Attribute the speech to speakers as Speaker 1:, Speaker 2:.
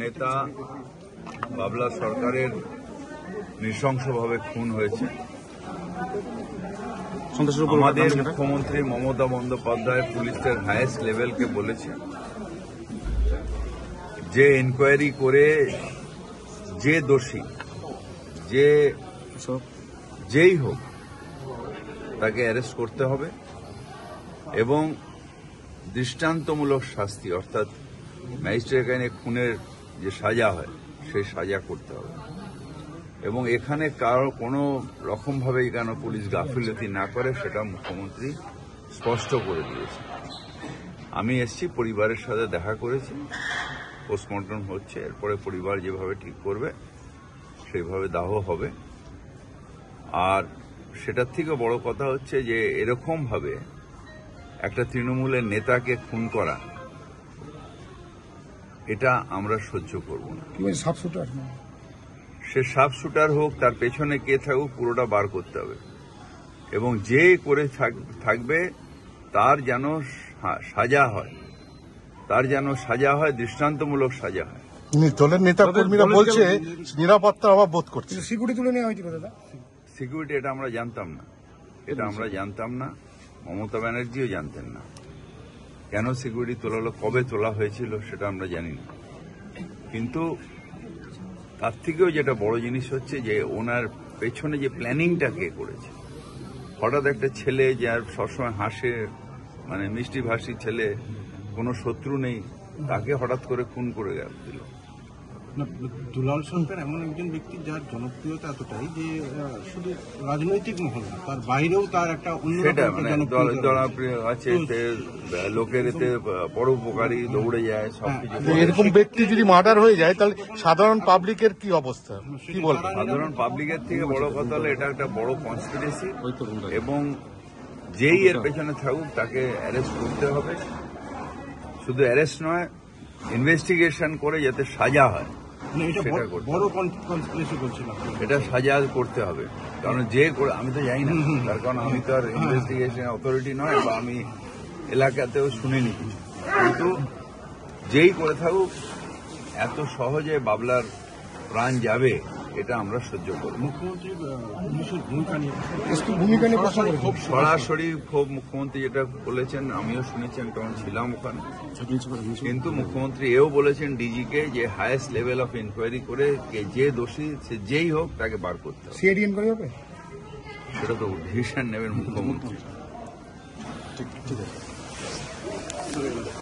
Speaker 1: নেতা বাবলা সরকারের নৃশংসভাবে খুন হয়েছে। আমাদের মুখ্যমন্ত্রী মমতা বন্দ্যোপাধ্যায় পুলিশের হাইয়েস্ট লেভেলকে বলেছে যে ইনকোয়ারি করে যে দোষী যেই হোক তাকে অ্যারেস্ট করতে হবে এবং দৃষ্টান্তমূলক শাস্তি অর্থাৎ ম্যাজিস্ট্রেট আইনে খুনের যে সাজা হয় সেই সাজা করতে হবে এবং এখানে কারো কোনো রকমভাবে কেন পুলিশ গাফিলতি না করে সেটা মুখ্যমন্ত্রী স্পষ্ট করে দিয়েছে। আমি এসছি, পরিবারের সাথে দেখা করেছি, পোস্টমর্টম হচ্ছে, এরপরে পরিবার যেভাবে ঠিক করবে সেইভাবে দাহ হবে। আর সেটার থেকে বড় কথা হচ্ছে যে এরকমভাবে একটা তৃণমূলের নেতাকে খুন করা, এটা আমরা সহ্য করব না। সে সাব শুটার হোক, তার পেছনে কে থাকুক, পুরোটা বার করতে হবে এবং যে করে থাকবে তার যেন সাজা হয়, দৃষ্টান্তমূলক সাজা হয়।
Speaker 2: দলের নেতা কর্মীরা বলছে নিরাপত্তার অভাব বোধ করছে।
Speaker 3: সিকিউরিটি তুলে নেওয়া হয়েছিল দাদা।
Speaker 1: সিকিউরিটি এটা আমরা জানতাম না, মমতা ব্যানার্জিও জানতেন না। কেন সিকিউরিটি তোলা হলো, কবে তোলা হয়েছিল সেটা আমরা জানি না। কিন্তু তার থেকেও যেটা বড় জিনিস হচ্ছে যে ওনার পেছনে যে প্ল্যানিংটা কে করেছে। হঠাৎ একটা ছেলে যার সবসময় হাসে, মানে মিষ্টি ভাষী ছেলে, কোনো শত্রু নেই, তাকে হঠাৎ করে খুন করে দিল।
Speaker 3: দুলাল সরকার এমন একজন ব্যক্তি যার জনপ্রিয়তা এতটাই যে শুধু রাজনৈতিক মহল না, তার বাইরেও তার একটা
Speaker 1: জনপ্রিয় আছে, লোকের এতে পরোপকারী, দৌড়ে যায়, সবকিছু।
Speaker 2: এরকম ব্যক্তি যদি মার্ডার হয়ে যায় তাহলে সাধারণ পাবলিকের কি অবস্থা, কি বলবেন?
Speaker 1: সাধারণ পাবলিকের থেকে বড় কথা হলো এটা একটা বড় কনস্পিরেসি এবং যেই এর পেছনে থাকুক তাকে অ্যারেস্ট করতে হবে। শুধু অ্যারেস্ট নয়, ইনভেস্টিগেশন করে যাতে সাজা হয় এটা সাজা করতে হবে। কারণ যে করে, আমি তো জানি না, তার কারণ আমি তো আর ইনভেস্টিগেশন অথরিটি নয় বা আমি এলাকাতেও শুনিনি কিছু, কিন্তু যেই করে থাকুক এত সহজে বাবলার প্রাণ যাবে এটা আমরা সহ্য করব। সরাসরি ক্ষোভ মুখ্যমন্ত্রী যেটা বলেছেন আমিও শুনেছি, আমি তখন ছিলাম ওখানে। কিন্তু মুখ্যমন্ত্রী এও বলেছেন ডিজিকে যে হাইয়েস্ট লেভেল অফ ইনকোয়ারি করে যে দোষী সে যেই হোক তাকে বার করতে হবে।
Speaker 3: সিআইডি ইনকোয়ারি হবে,
Speaker 1: সেটা তো ডিসিশন নেবেন মুখ্যমন্ত্রী।